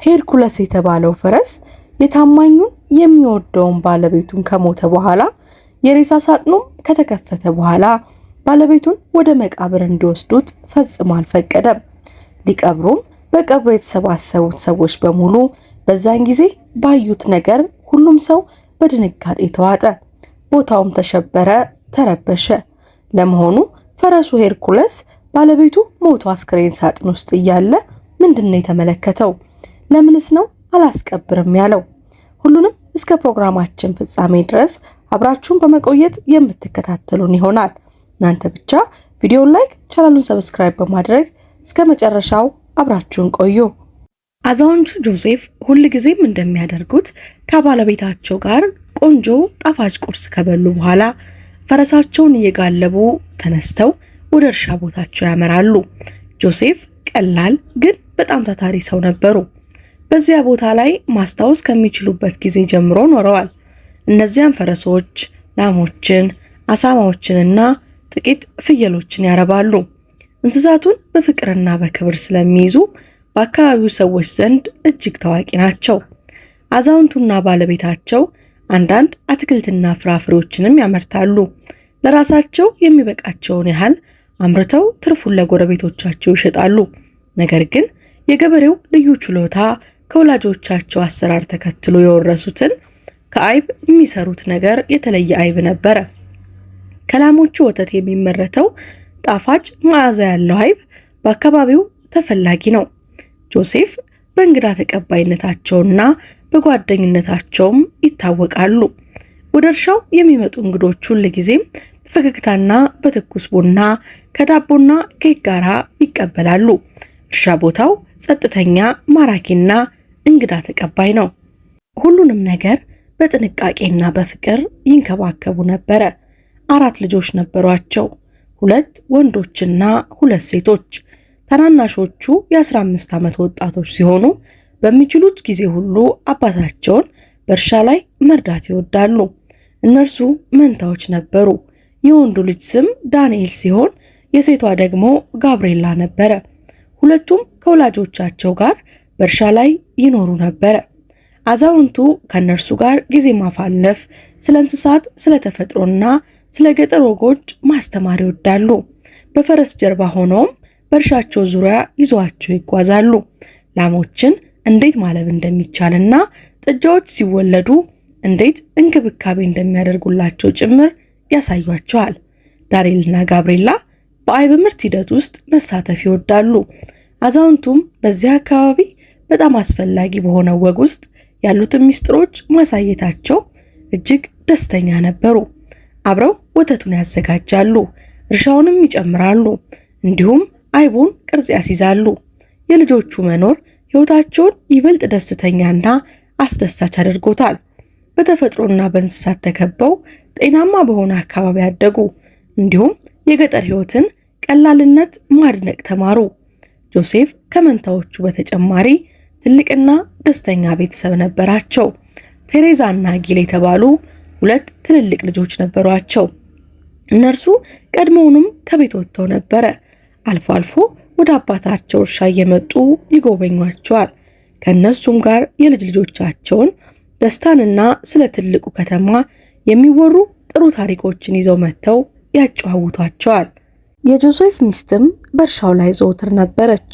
ሄርኩለስ የተባለው ፈረስ የታማኙን የሚወደውን ባለቤቱን ከሞተ በኋላ የሬሳ ሳጥኑ ከተከፈተ በኋላ ባለቤቱን ወደ መቃብር እንዲወስዱት ፈጽሞ አልፈቀደም። ሊቀብሩም በቀብሩ የተሰባሰቡት ሰዎች በሙሉ በዛን ጊዜ ባዩት ነገር ሁሉም ሰው በድንጋጤ ተዋጠ። ቦታውም ተሸበረ፣ ተረበሸ። ለመሆኑ ፈረሱ ሄርኩለስ ባለቤቱ ሞቶ አስክሬን ሳጥን ውስጥ እያለ ምንድነው የተመለከተው? ለምንስ ነው አላስቀብርም ያለው? ሁሉንም እስከ ፕሮግራማችን ፍጻሜ ድረስ አብራችሁን በመቆየት የምትከታተሉን ይሆናል። እናንተ ብቻ ቪዲዮውን ላይክ፣ ቻናሉን ሰብስክራይብ በማድረግ እስከ መጨረሻው አብራችሁን ቆዩ። አዛውንቱ ጆሴፍ ሁልጊዜም እንደሚያደርጉት ከባለቤታቸው ጋር ቆንጆ ጣፋጭ ቁርስ ከበሉ በኋላ ፈረሳቸውን እየጋለቡ ተነስተው ወደ እርሻ ቦታቸው ያመራሉ። ጆሴፍ ቀላል ግን በጣም ታታሪ ሰው ነበሩ። በዚያ ቦታ ላይ ማስታወስ ከሚችሉበት ጊዜ ጀምሮ ኖረዋል። እነዚያም ፈረሶች፣ ላሞችን፣ አሳማዎችንና ጥቂት ፍየሎችን ያረባሉ። እንስሳቱን በፍቅርና በክብር ስለሚይዙ በአካባቢው ሰዎች ዘንድ እጅግ ታዋቂ ናቸው። አዛውንቱና ባለቤታቸው አንዳንድ አትክልትና ፍራፍሬዎችንም ያመርታሉ። ለራሳቸው የሚበቃቸውን ያህል አምርተው ትርፉን ለጎረቤቶቻቸው ይሸጣሉ። ነገር ግን የገበሬው ልዩ ችሎታ ከወላጆቻቸው አሰራር ተከትሎ የወረሱትን ከአይብ የሚሰሩት ነገር የተለየ አይብ ነበረ። ከላሞቹ ወተት የሚመረተው ጣፋጭ መዓዛ ያለው አይብ በአካባቢው ተፈላጊ ነው። ጆሴፍ በእንግዳ ተቀባይነታቸውና በጓደኝነታቸውም ይታወቃሉ። ወደ እርሻው የሚመጡ እንግዶች ሁልጊዜም በፈገግታና በትኩስ ቡና ከዳቦና ኬክ ጋር ይቀበላሉ። እርሻ ቦታው ጸጥተኛ፣ ማራኪና እንግዳ ተቀባይ ነው። ሁሉንም ነገር በጥንቃቄና በፍቅር ይንከባከቡ ነበረ። 4 ልጆች ነበሯቸው፣ 2 ወንዶችና 2 ሴቶች። ታናናሾቹ የ15 ዓመት ወጣቶች ሲሆኑ በሚችሉት ጊዜ ሁሉ አባታቸውን በእርሻ ላይ መርዳት ይወዳሉ። እነርሱ መንታዎች ነበሩ። የወንዱ ልጅ ስም ዳንኤል ሲሆን የሴቷ ደግሞ ጋብርኤላ ነበረ። ሁለቱም ከወላጆቻቸው ጋር በእርሻ ላይ ይኖሩ ነበረ። አዛውንቱ ከእነርሱ ጋር ጊዜ ማሳለፍ፣ ስለ እንስሳት፣ ስለ ተፈጥሮና ስለ ገጠር ወጎች ማስተማር ይወዳሉ። በፈረስ ጀርባ ሆነውም በእርሻቸው ዙሪያ ይዘዋቸው ይጓዛሉ። ላሞችን እንዴት ማለብ እንደሚቻልና ጥጃዎች ሲወለዱ እንዴት እንክብካቤ እንደሚያደርጉላቸው ጭምር ያሳዩአቸዋል። ዳንኤልና ጋብርኤላ በአይብ ምርት ሂደት ውስጥ መሳተፍ ይወዳሉ። አዛውንቱም በዚህ አካባቢ በጣም አስፈላጊ በሆነው ወግ ውስጥ ያሉትን ሚስጥሮች ማሳየታቸው እጅግ ደስተኛ ነበሩ። አብረው ወተቱን ያዘጋጃሉ፣ እርሻውንም ይጨምራሉ፣ እንዲሁም አይቡን ቅርጽ ያስይዛሉ። የልጆቹ መኖር ሕይወታቸውን ይበልጥ ደስተኛና አስደሳች አድርጎታል። በተፈጥሮና በእንስሳት ተከበው ጤናማ በሆነ አካባቢ ያደጉ፣ እንዲሁም የገጠር ሕይወትን ቀላልነት ማድነቅ ተማሩ። ጆሴፍ ከመንታዎቹ በተጨማሪ ትልቅና ደስተኛ ቤተሰብ ነበራቸው። ቴሬዛና ጊል የተባሉ 2 ትልልቅ ልጆች ነበሯቸው። እነርሱ ቀድሞውንም ከቤት ወጥተው ነበረ። አልፎ አልፎ ወደ አባታቸው እርሻ እየመጡ ይጎበኟቸዋል። ከእነሱም ጋር የልጅ ልጆቻቸውን ደስታንና ስለ ትልቁ ከተማ የሚወሩ ጥሩ ታሪኮችን ይዘው መጥተው ያጨዋውቷቸዋል። የጆሴፍ ሚስትም በእርሻው ላይ ዘወትር ነበረች።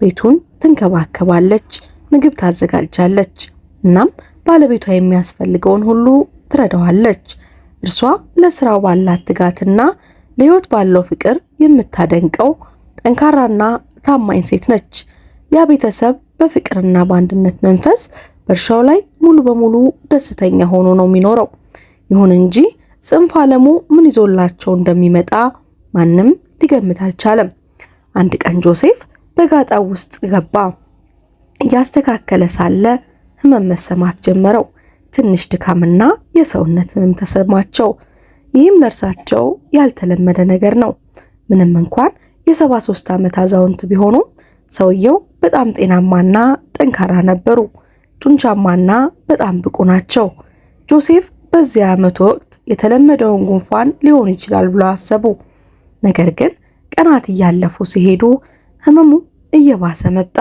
ቤቱን ትንከባከባለች፣ ምግብ ታዘጋጃለች፣ እናም ባለቤቷ የሚያስፈልገውን ሁሉ ትረዳዋለች። እርሷ ለስራው ባላት ትጋትና ለሕይወት ባለው ፍቅር የምታደንቀው ጠንካራና ታማኝ ሴት ነች። ያ ቤተሰብ በፍቅርና በአንድነት መንፈስ በእርሻው ላይ ሙሉ በሙሉ ደስተኛ ሆኖ ነው የሚኖረው። ይሁን እንጂ ጽንፍ ዓለሙ ምን ይዞላቸው እንደሚመጣ ማንም ሊገምት አልቻለም። አንድ ቀን ጆሴፍ በጋጣው ውስጥ ገባ። እያስተካከለ ሳለ ህመም መሰማት ጀመረው። ትንሽ ድካምና የሰውነት ህመም ተሰማቸው። ይህም ለእርሳቸው ያልተለመደ ነገር ነው። ምንም እንኳን የ73 ዓመት አዛውንት ቢሆኑም ሰውየው በጣም ጤናማና ጠንካራ ነበሩ። ጡንቻማና በጣም ብቁ ናቸው። ጆሴፍ በዚያ ዓመት ወቅት የተለመደውን ጉንፋን ሊሆን ይችላል ብለው አሰቡ። ነገር ግን ቀናት እያለፉ ሲሄዱ ህመሙ እየባሰ መጣ።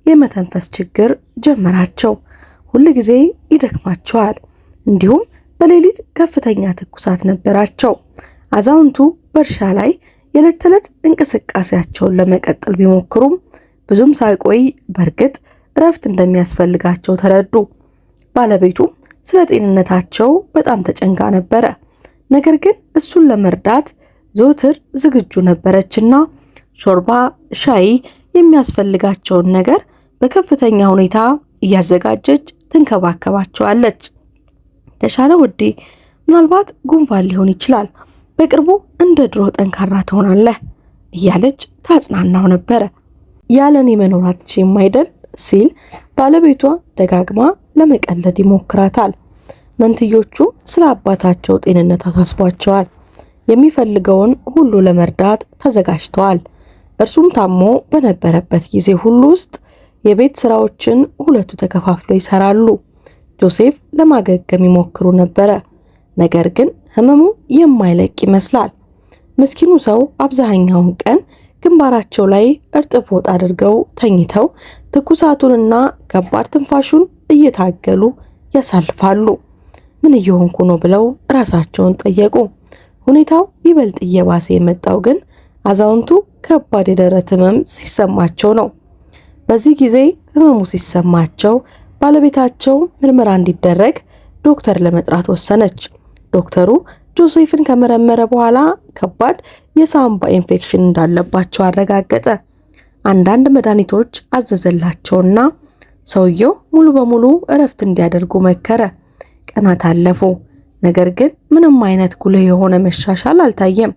የመተንፈስ ችግር ጀመራቸው። ሁል ጊዜ ይደክማቸዋል። እንዲሁም በሌሊት ከፍተኛ ትኩሳት ነበራቸው። አዛውንቱ በእርሻ ላይ የዕለት ተዕለት እንቅስቃሴያቸውን ለመቀጠል ቢሞክሩም ብዙም ሳይቆይ በእርግጥ እረፍት እንደሚያስፈልጋቸው ተረዱ። ባለቤቱ ስለ ጤንነታቸው በጣም ተጨንቃ ነበረ። ነገር ግን እሱን ለመርዳት ዘወትር ዝግጁ ነበረችና ሾርባ፣ ሻይ፣ የሚያስፈልጋቸውን ነገር በከፍተኛ ሁኔታ እያዘጋጀች ትንከባከባቸዋለች። ተሻለ ውዴ፣ ምናልባት ጉንፋን ሊሆን ይችላል፣ በቅርቡ እንደ ድሮ ጠንካራ ትሆናለህ እያለች ታጽናናው ነበረ። ያለኔ መኖር አትችይም አይደል ሲል ባለቤቷ ደጋግማ ለመቀለድ ይሞክራታል። መንትዮቹ ስለ አባታቸው ጤንነት አሳስቧቸዋል። የሚፈልገውን ሁሉ ለመርዳት ተዘጋጅተዋል። እርሱም ታሞ በነበረበት ጊዜ ሁሉ ውስጥ የቤት ስራዎችን ሁለቱ ተከፋፍለው ይሰራሉ። ጆሴፍ ለማገገም ይሞክሩ ነበረ። ነገር ግን ህመሙ የማይለቅ ይመስላል። ምስኪኑ ሰው አብዛኛውን ቀን ግንባራቸው ላይ እርጥብ ወጥ አድርገው ተኝተው ትኩሳቱንና ከባድ ትንፋሹን እየታገሉ ያሳልፋሉ። ምን እየሆንኩ ነው ብለው ራሳቸውን ጠየቁ። ሁኔታው ይበልጥ እየባሰ የመጣው ግን አዛውንቱ ከባድ የደረት ህመም ሲሰማቸው ነው። በዚህ ጊዜ ህመሙ ሲሰማቸው ባለቤታቸው ምርመራ እንዲደረግ ዶክተር ለመጥራት ወሰነች። ዶክተሩ ጆሴፍን ከመረመረ በኋላ ከባድ የሳምባ ኢንፌክሽን እንዳለባቸው አረጋገጠ። አንዳንድ መድኃኒቶች አዘዘላቸውና ሰውየው ሙሉ በሙሉ እረፍት እንዲያደርጉ መከረ። ቀናት አለፉ። ነገር ግን ምንም አይነት ጉልህ የሆነ መሻሻል አልታየም።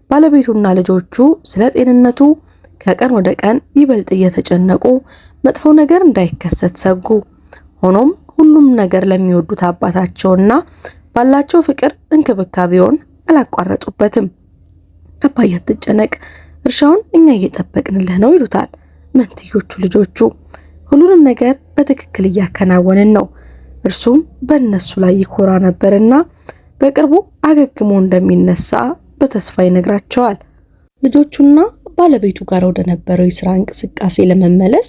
ባለቤቱና ልጆቹ ስለ ጤንነቱ ከቀን ወደ ቀን ይበልጥ እየተጨነቁ መጥፎ ነገር እንዳይከሰት ሰጉ። ሆኖም ሁሉም ነገር ለሚወዱት አባታቸውና ባላቸው ፍቅር እንክብካቤውን አላቋረጡበትም። አባዬ አትጨነቅ፣ እርሻውን እኛ እየጠበቅንልህ ነው ይሉታል መንትዮቹ ልጆቹ። ሁሉንም ነገር በትክክል እያከናወንን ነው። እርሱም በእነሱ ላይ ይኮራ ነበርና በቅርቡ አገግሞ እንደሚነሳ በተስፋ ይነግራቸዋል። ልጆቹና ባለቤቱ ጋር ወደ ነበረው የሥራ እንቅስቃሴ ለመመለስ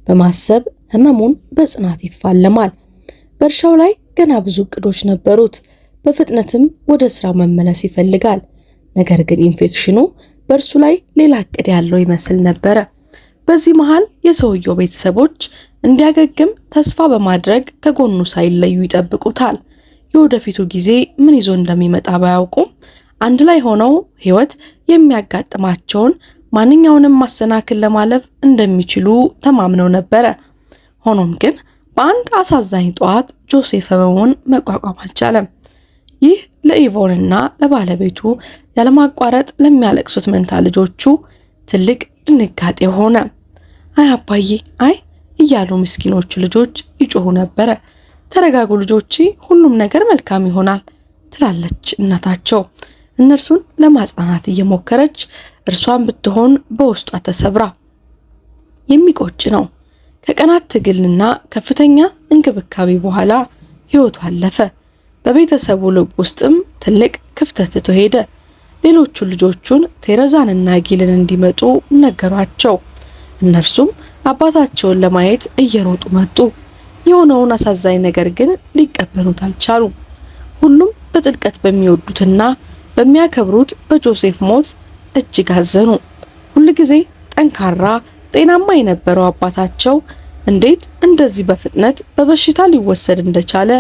በማሰብ ህመሙን በጽናት ይፋለማል። በእርሻው ላይ ገና ብዙ እቅዶች ነበሩት። በፍጥነትም ወደ ስራው መመለስ ይፈልጋል። ነገር ግን ኢንፌክሽኑ በእርሱ ላይ ሌላ እቅድ ያለው ይመስል ነበረ። በዚህ መሃል የሰውየው ቤተሰቦች እንዲያገግም ተስፋ በማድረግ ከጎኑ ሳይለዩ ይጠብቁታል። የወደፊቱ ጊዜ ምን ይዞ እንደሚመጣ ባያውቁም አንድ ላይ ሆነው ህይወት የሚያጋጥማቸውን ማንኛውንም ማሰናክል ለማለፍ እንደሚችሉ ተማምነው ነበረ። ሆኖም ግን በአንድ አሳዛኝ ጠዋት ጆሴፍ ህመሙን መቋቋም አልቻለም። ይህ ለኢቮንና ለባለቤቱ ያለማቋረጥ ለሚያለቅሱት መንታ ልጆቹ ትልቅ ድንጋጤ ሆነ። አይ አባዬ አይ እያሉ ምስኪኖቹ ልጆች ይጮሁ ነበረ። ተረጋጉ ልጆቼ፣ ሁሉም ነገር መልካም ይሆናል ትላለች እናታቸው። እነርሱን ለማጽናናት እየሞከረች እርሷን ብትሆን በውስጧ ተሰብራ። የሚቆጭ ነው። ከቀናት ትግልና ከፍተኛ እንክብካቤ በኋላ ህይወቱ አለፈ። በቤተሰቡ ልብ ውስጥም ትልቅ ክፍተት ትቶ ሄደ። ሌሎቹ ልጆቹን ቴሬዛንና ጊልን እንዲመጡ ነገሯቸው። እነርሱም አባታቸውን ለማየት እየሮጡ መጡ። የሆነውን አሳዛኝ ነገር ግን ሊቀበሉት አልቻሉም። ሁሉም በጥልቀት በሚወዱትና በሚያከብሩት በጆሴፍ ሞት እጅግ አዘኑ። ሁልጊዜ ጠንካራ ጤናማ የነበረው አባታቸው እንዴት እንደዚህ በፍጥነት በበሽታ ሊወሰድ እንደቻለ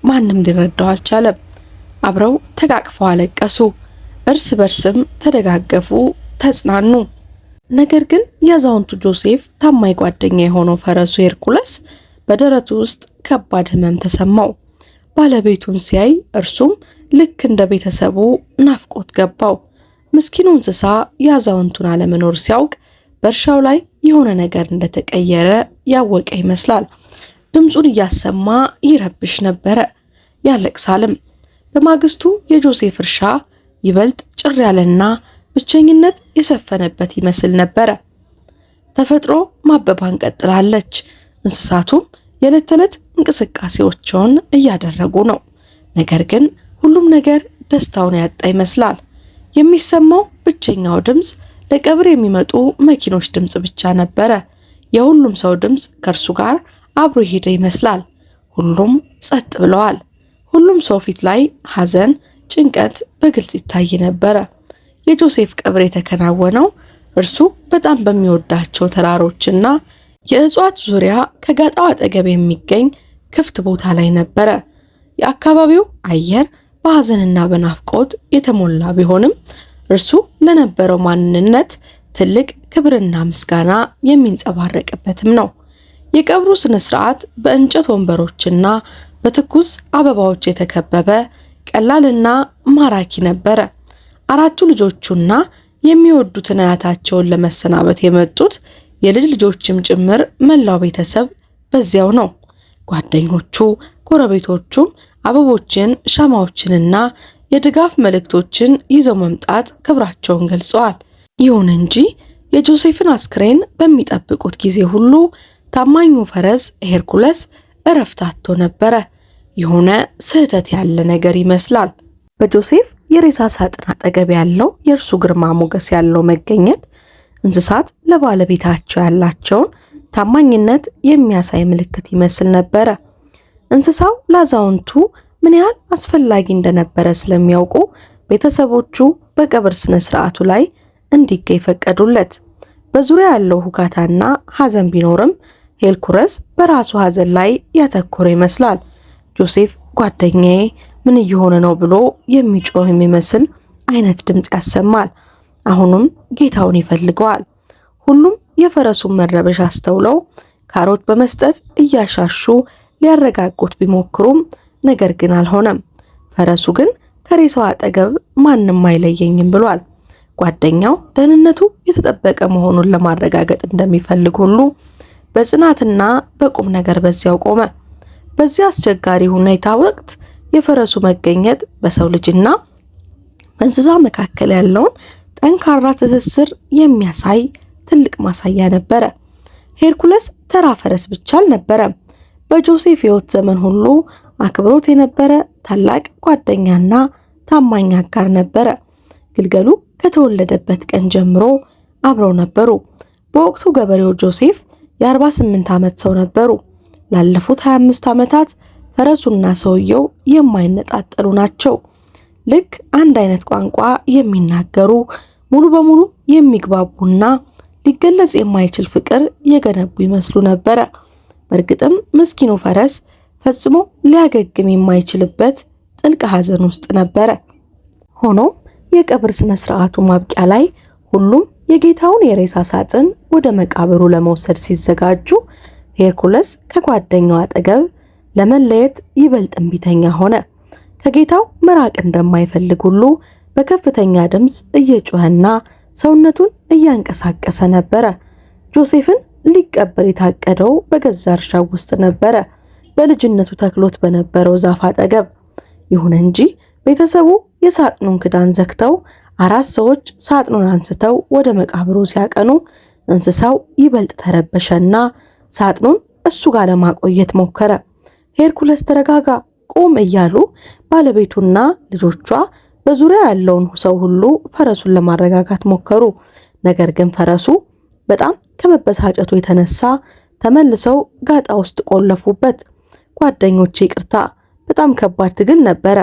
ማንም ሊረዳው አልቻለም። አብረው ተቃቅፈው አለቀሱ። እርስ በርስም ተደጋገፉ፣ ተጽናኑ። ነገር ግን የአዛውንቱ ጆሴፍ ታማኝ ጓደኛ የሆነው ፈረሱ ሄርኩለስ በደረቱ ውስጥ ከባድ ህመም ተሰማው። ባለቤቱን ሲያይ እርሱም ልክ እንደ ቤተሰቡ ናፍቆት ገባው። ምስኪኑ እንስሳ የአዛውንቱን አለመኖር ሲያውቅ በእርሻው ላይ የሆነ ነገር እንደተቀየረ ያወቀ ይመስላል። ድምፁን እያሰማ ይረብሽ ነበረ፣ ያለቅሳልም። በማግስቱ የጆሴፍ እርሻ ይበልጥ ጭር ያለና ብቸኝነት የሰፈነበት ይመስል ነበረ። ተፈጥሮ ማበባን ቀጥላለች። እንስሳቱም የዕለት ተዕለት እንቅስቃሴዎችን እያደረጉ ነው። ነገር ግን ሁሉም ነገር ደስታውን ያጣ ይመስላል። የሚሰማው ብቸኛው ድምፅ ለቀብር የሚመጡ መኪኖች ድምፅ ብቻ ነበረ። የሁሉም ሰው ድምፅ ከእርሱ ጋር አብሮ ሄደ ይመስላል። ሁሉም ጸጥ ብለዋል። ሁሉም ሰው ፊት ላይ ሐዘን፣ ጭንቀት በግልጽ ይታይ ነበረ። የጆሴፍ ቀብር የተከናወነው እርሱ በጣም በሚወዳቸው ተራሮችና የእጽዋት ዙሪያ ከጋጣው አጠገብ የሚገኝ ክፍት ቦታ ላይ ነበረ። የአካባቢው አየር በሐዘንና በናፍቆት የተሞላ ቢሆንም እርሱ ለነበረው ማንነት ትልቅ ክብርና ምስጋና የሚንጸባረቅበትም ነው። የቀብሩ ስነ ስርዓት በእንጨት ወንበሮችና በትኩስ አበባዎች የተከበበ ቀላልና ማራኪ ነበረ። አራቱ ልጆቹና የሚወዱትን አያታቸውን ለመሰናበት የመጡት የልጅ ልጆችም ጭምር መላው ቤተሰብ በዚያው ነው። ጓደኞቹ፣ ጎረቤቶቹም አበቦችን፣ ሻማዎችንና የድጋፍ መልእክቶችን ይዘው መምጣት ክብራቸውን ገልጸዋል። ይሁን እንጂ የጆሴፍን አስክሬን በሚጠብቁት ጊዜ ሁሉ ታማኙ ፈረስ ሄርኩለስ እረፍት አጥቶ ነበረ። የሆነ ስህተት ያለ ነገር ይመስላል። በጆሴፍ የሬሳ ሳጥን አጠገብ ያለው የእርሱ ግርማ ሞገስ ያለው መገኘት እንስሳት ለባለቤታቸው ያላቸውን ታማኝነት የሚያሳይ ምልክት ይመስል ነበረ። እንስሳው ለአዛውንቱ ምን ያህል አስፈላጊ እንደነበረ ስለሚያውቁ ቤተሰቦቹ በቀብር ስነ ስርዓቱ ላይ እንዲገኝ ፈቀዱለት። በዙሪያ ያለው ሁካታና ሐዘን ቢኖርም ሄርኩለስ በራሱ ሐዘን ላይ ያተኮረ ይመስላል። ጆሴፍ ጓደኛዬ ምን እየሆነ ነው ብሎ የሚጮህ የሚመስል አይነት ድምፅ ያሰማል። አሁንም ጌታውን ይፈልገዋል። ሁሉም የፈረሱን መረበሽ አስተውለው ካሮት በመስጠት እያሻሹ ሊያረጋጉት ቢሞክሩም ነገር ግን አልሆነም። ፈረሱ ግን ከሬሳው አጠገብ ማንም አይለየኝም ብሏል። ጓደኛው ደህንነቱ የተጠበቀ መሆኑን ለማረጋገጥ እንደሚፈልግ ሁሉ በጽናትና በቁም ነገር በዚያው ቆመ። በዚያ አስቸጋሪ ሁኔታ ወቅት የፈረሱ መገኘት በሰው ልጅና በእንስሳ መካከል ያለውን ጠንካራ ትስስር የሚያሳይ ትልቅ ማሳያ ነበረ። ሄርኩለስ ተራ ፈረስ ብቻ አልነበረም። በጆሴፍ ሕይወት ዘመን ሁሉ አክብሮት የነበረ ታላቅ ጓደኛና ታማኝ አጋር ነበረ። ግልገሉ ከተወለደበት ቀን ጀምሮ አብረው ነበሩ። በወቅቱ ገበሬው ጆሴፍ የ48 ዓመት ሰው ነበሩ። ላለፉት 25 ዓመታት ፈረሱና ሰውየው የማይነጣጠሉ ናቸው። ልክ አንድ አይነት ቋንቋ የሚናገሩ፣ ሙሉ በሙሉ የሚግባቡና ሊገለጽ የማይችል ፍቅር የገነቡ ይመስሉ ነበረ። በእርግጥም ምስኪኑ ፈረስ ፈጽሞ ሊያገግም የማይችልበት ጥልቅ ሐዘን ውስጥ ነበረ። ሆኖም የቀብር ስነ ስርዓቱ ማብቂያ ላይ ሁሉም የጌታውን የሬሳ ሳጥን ወደ መቃብሩ ለመውሰድ ሲዘጋጁ ሄርኩለስ ከጓደኛው አጠገብ ለመለየት ይበልጥ እምቢተኛ ሆነ። ከጌታው መራቅ እንደማይፈልግ ሁሉ በከፍተኛ ድምፅ እየጮኸና ሰውነቱን እያንቀሳቀሰ ነበረ። ጆሴፍን ሊቀበር የታቀደው በገዛ እርሻው ውስጥ ነበረ፣ በልጅነቱ ተክሎት በነበረው ዛፍ አጠገብ። ይሁን እንጂ ቤተሰቡ የሳጥኑን ክዳን ዘግተው አራት ሰዎች ሳጥኑን አንስተው ወደ መቃብሩ ሲያቀኑ እንስሳው ይበልጥ ተረበሸና ሳጥኑን እሱ ጋር ለማቆየት ሞከረ። ሄርኩለስ ተረጋጋ፣ ቁም እያሉ ባለቤቱና ልጆቿ በዙሪያ ያለውን ሰው ሁሉ ፈረሱን ለማረጋጋት ሞከሩ። ነገር ግን ፈረሱ በጣም ከመበሳጨቱ የተነሳ ተመልሰው ጋጣ ውስጥ ቆለፉበት። ጓደኞቼ ይቅርታ፣ በጣም ከባድ ትግል ነበረ።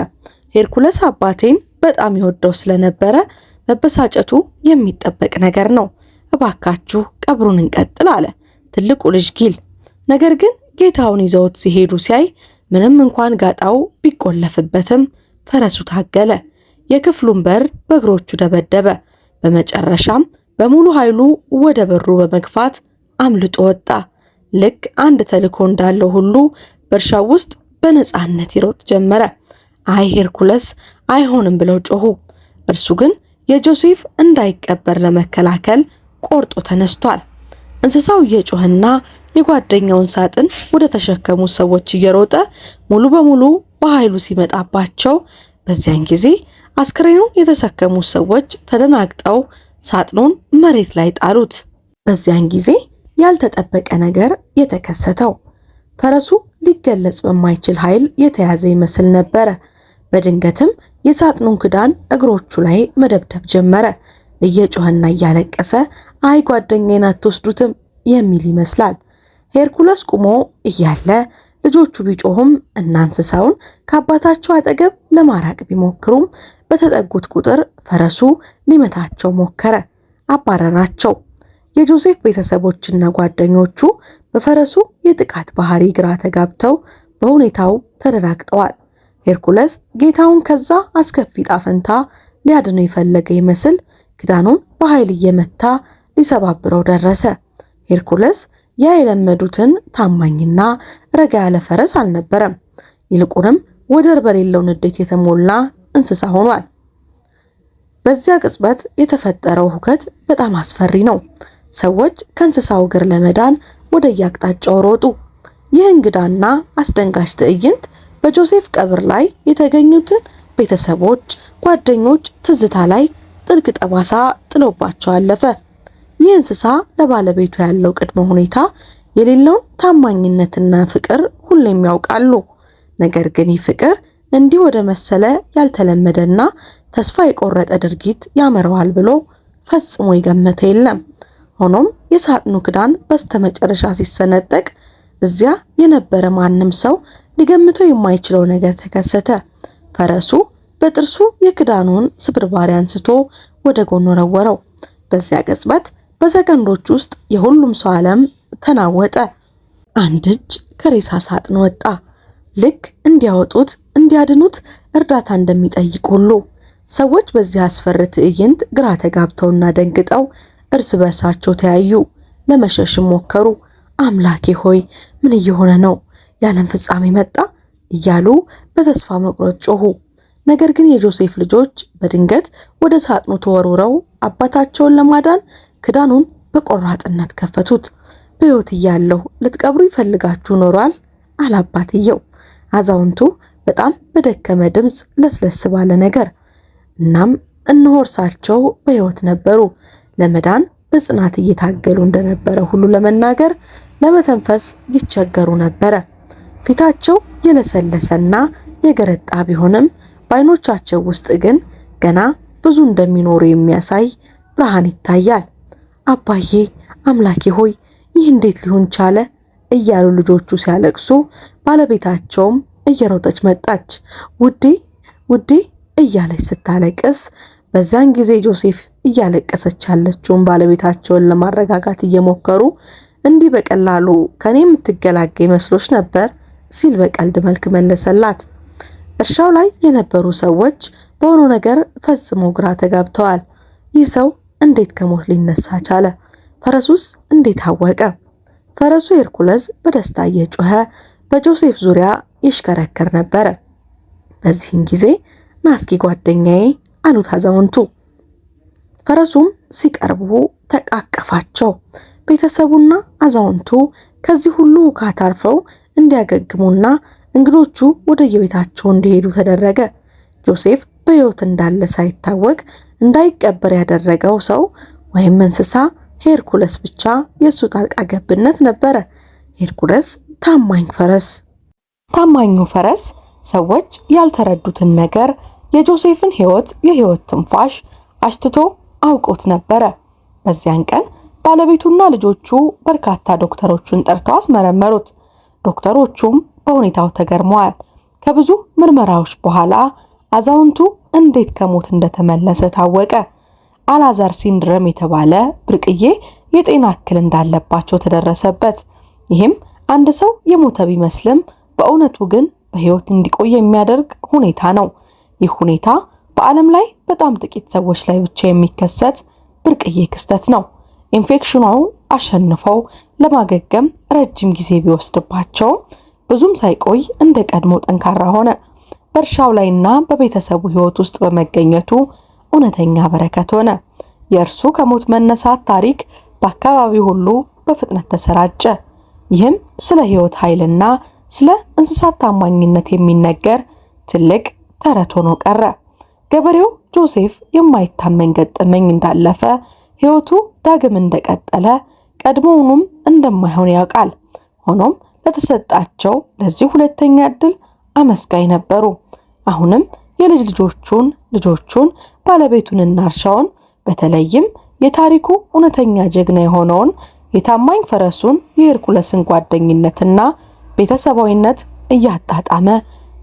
ሄርኩለስ አባቴን በጣም ይወደው ስለነበረ መበሳጨቱ የሚጠበቅ ነገር ነው። እባካችሁ ቀብሩን እንቀጥል አለ ትልቁ ልጅ ጊል። ነገር ግን ጌታውን ይዘውት ሲሄዱ ሲያይ ምንም እንኳን ጋጣው ቢቆለፍበትም ፈረሱ ታገለ። የክፍሉን በር በእግሮቹ ደበደበ። በመጨረሻም በሙሉ ኃይሉ ወደ በሩ በመግፋት አምልጦ ወጣ። ልክ አንድ ተልእኮ እንዳለው ሁሉ በእርሻው ውስጥ በነፃነት ይሮጥ ጀመረ። አይ ሄርኩለስ አይሆንም ብለው ጮሁ። እርሱ ግን የጆሴፍ እንዳይቀበር ለመከላከል ቆርጦ ተነስቷል። እንስሳው እየጮህና የጓደኛውን ሳጥን ወደ ተሸከሙ ሰዎች እየሮጠ ሙሉ በሙሉ በኃይሉ ሲመጣባቸው በዚያን ጊዜ አስክሬኑን የተሸከሙ ሰዎች ተደናግጠው ሳጥኑን መሬት ላይ ጣሉት። በዚያን ጊዜ ያልተጠበቀ ነገር የተከሰተው ፈረሱ ሊገለጽ በማይችል ኃይል የተያዘ ይመስል ነበረ። በድንገትም የሳጥኑን ክዳን እግሮቹ ላይ መደብደብ ጀመረ። እየጮህና እያለቀሰ አይ ጓደኛዬን አትወስዱትም የሚል ይመስላል። ሄርኩለስ ቆሞ እያለ ልጆቹ ቢጮሁም እና እንስሳውን ከአባታቸው አጠገብ ለማራቅ ቢሞክሩም በተጠጉት ቁጥር ፈረሱ ሊመታቸው ሞከረ፣ አባረራቸው። የጆሴፍ ቤተሰቦችና ጓደኞቹ በፈረሱ የጥቃት ባህሪ ግራ ተጋብተው በሁኔታው ተደናግጠዋል። ሄርኩለስ ጌታውን ከዛ አስከፊ ጣፈንታ ሊያድነው የፈለገ ይመስል ክዳኑን በኃይል እየመታ ሊሰባብረው ደረሰ። ሄርኩለስ ያ የለመዱትን ታማኝና ረጋ ያለ ፈረስ አልነበረም። ይልቁንም ወደር በሌለው ንዴት የተሞላ እንስሳ ሆኗል። በዚያ ቅጽበት የተፈጠረው ሁከት በጣም አስፈሪ ነው። ሰዎች ከእንስሳው እግር ለመዳን ወደ የአቅጣጫው ሮጡ። ይህ እንግዳና አስደንጋጭ ትዕይንት በጆሴፍ ቀብር ላይ የተገኙትን ቤተሰቦች፣ ጓደኞች ትዝታ ላይ ጥልቅ ጠባሳ ጥሎባቸው አለፈ። ይህ እንስሳ ለባለቤቱ ያለው ቅድመ ሁኔታ የሌለውን ታማኝነትና ፍቅር ሁሌም ያውቃሉ። ነገር ግን ይህ ፍቅር እንዲህ ወደ መሰለ ያልተለመደና ተስፋ የቆረጠ ድርጊት ያመራዋል ብሎ ፈጽሞ የገመተ የለም። ሆኖም የሳጥኑ ክዳን በስተመጨረሻ ሲሰነጠቅ እዚያ የነበረ ማንም ሰው ሊገምተው የማይችለው ነገር ተከሰተ። ፈረሱ በጥርሱ የክዳኑን ስብርባሪ አንስቶ ወደ ጎን ወረወረው። በዚያ ቅጽበት በሰከንዶች ውስጥ የሁሉም ሰው ዓለም ተናወጠ። አንድ እጅ ከሬሳ ሳጥን ወጣ። ልክ እንዲያወጡት እንዲያድኑት እርዳታ እንደሚጠይቅ ሁሉ ሰዎች በዚህ አስፈሪ ትዕይንት ግራ ተጋብተውና ደንግጠው እርስ በርሳቸው ተያዩ፣ ለመሸሽም ሞከሩ። አምላኬ ሆይ ምን እየሆነ ነው? የዓለም ፍጻሜ መጣ እያሉ በተስፋ መቁረጥ ጮሁ። ነገር ግን የጆሴፍ ልጆች በድንገት ወደ ሳጥኑ ተወርውረው አባታቸውን ለማዳን ክዳኑን በቆራጥነት ከፈቱት። በሕይወት እያለሁ ልትቀብሩ ይፈልጋችሁ ኖሯል አለ አባትየው። አዛውንቱ በጣም በደከመ ድምፅ ለስለስ ባለ ነገር። እናም እነሆ እርሳቸው በሕይወት ነበሩ። ለመዳን በጽናት እየታገሉ እንደነበረ ሁሉ ለመናገር ለመተንፈስ ይቸገሩ ነበረ። ፊታቸው የለሰለሰና የገረጣ ቢሆንም በዓይኖቻቸው ውስጥ ግን ገና ብዙ እንደሚኖሩ የሚያሳይ ብርሃን ይታያል። አባዬ አምላኬ ሆይ ይህ እንዴት ሊሆን ቻለ? እያሉ ልጆቹ ሲያለቅሱ ባለቤታቸውም እየሮጠች መጣች። ውዴ ውዴ እያለች ስታለቅስ በዛን ጊዜ ጆሴፍ እያለቀሰች ያለችውን ባለቤታቸውን ለማረጋጋት እየሞከሩ እንዲህ በቀላሉ ከኔ የምትገላገይ መስሎች ነበር ሲል በቀልድ መልክ መለሰላት። እርሻው ላይ የነበሩ ሰዎች በሆነው ነገር ፈጽሞ ግራ ተጋብተዋል። ይህ ሰው እንዴት ከሞት ሊነሳ ቻለ? ፈረሱስ እንዴት አወቀ? ፈረሱ ሄርኩለስ በደስታ እየጮኸ በጆሴፍ ዙሪያ ይሽከረከር ነበረ። በዚህን ጊዜ ናስኪ ጓደኛዬ አሉት አዛውንቱ። ፈረሱም ሲቀርቡ ተቃቀፋቸው። ቤተሰቡና አዛውንቱ ከዚህ ሁሉ ሁካታ አርፈው እንዲያገግሙና እንግዶቹ ወደ የቤታቸው እንዲሄዱ ተደረገ። ጆሴፍ በሕይወት እንዳለ ሳይታወቅ እንዳይቀበር ያደረገው ሰው ወይም እንስሳ ሄርኩለስ ብቻ የሱ ጣልቃ ገብነት ነበረ። ሄርኩለስ ታማኝ ፈረስ። ታማኙ ፈረስ ሰዎች ያልተረዱትን ነገር የጆሴፍን የሕይወት ትንፋሽ አሽትቶ አውቆት ነበረ። በዚያን ቀን ባለቤቱና ልጆቹ በርካታ ዶክተሮችን ጠርተው አስመረመሩት። ዶክተሮቹም በሁኔታው ተገርመዋል። ከብዙ ምርመራዎች በኋላ አዛውንቱ እንዴት ከሞት እንደተመለሰ ታወቀ። አላዛር ሲንድረም የተባለ ብርቅዬ የጤና እክል እንዳለባቸው ተደረሰበት። ይህም አንድ ሰው የሞተ ቢመስልም በእውነቱ ግን በሕይወት እንዲቆይ የሚያደርግ ሁኔታ ነው። ይህ ሁኔታ በዓለም ላይ በጣም ጥቂት ሰዎች ላይ ብቻ የሚከሰት ብርቅዬ ክስተት ነው። ኢንፌክሽኑ አሸንፈው ለማገገም ረጅም ጊዜ ቢወስድባቸው ብዙም ሳይቆይ እንደ ቀድሞ ጠንካራ ሆነ። በእርሻው ላይና በቤተሰቡ ሕይወት ውስጥ በመገኘቱ እውነተኛ በረከት ሆነ። የእርሱ ከሞት መነሳት ታሪክ በአካባቢው ሁሉ በፍጥነት ተሰራጨ። ይህም ስለ ሕይወት ኃይልና ስለ እንስሳት ታማኝነት የሚነገር ትልቅ ተረት ሆኖ ቀረ። ገበሬው ጆሴፍ የማይታመን ገጠመኝ እንዳለፈ፣ ሕይወቱ ዳግም እንደቀጠለ፣ ቀድሞውኑም እንደማይሆን ያውቃል። ሆኖም ለተሰጣቸው ለዚህ ሁለተኛ ዕድል አመስጋኝ ነበሩ። አሁንም የልጅ ልጆቹን ባለቤቱንና እርሻውን በተለይም የታሪኩ እውነተኛ ጀግና የሆነውን የታማኝ ፈረሱን የሄርኩለስን ጓደኝነትና ቤተሰባዊነት እያጣጣመ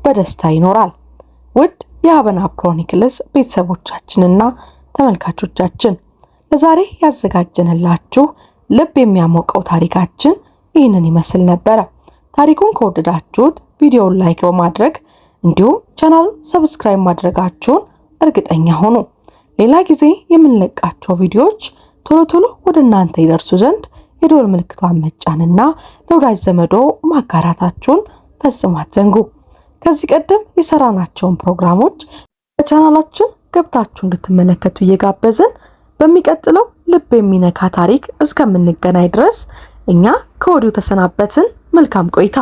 በደስታ ይኖራል። ውድ የአበናብ ክሮኒክልስ ቤተሰቦቻችንና ተመልካቾቻችን ለዛሬ ያዘጋጀንላችሁ ልብ የሚያሞቀው ታሪካችን ይህንን ይመስል ነበር። ታሪኩን ከወደዳችሁት ቪዲዮውን ላይክ በማድረግ እንዲሁም ቻናሉን ሰብስክራይብ ማድረጋችሁን እርግጠኛ ሁኑ። ሌላ ጊዜ የምንለቃቸው ቪዲዮዎች ቶሎ ወደ እናንተ ይደርሱ ዘንድ የደወል ምልክቷን መጫንና ለወዳጅ ዘመዶ ማጋራታችሁን ፈጽሞ አትዘንጉ። ከዚህ ቀደም የሰራናቸውን ፕሮግራሞች በቻናላችን ገብታችሁ እንድትመለከቱ እየጋበዝን በሚቀጥለው ልብ የሚነካ ታሪክ እስከምንገናኝ ድረስ እኛ ከወዲሁ ተሰናበትን። መልካም ቆይታ።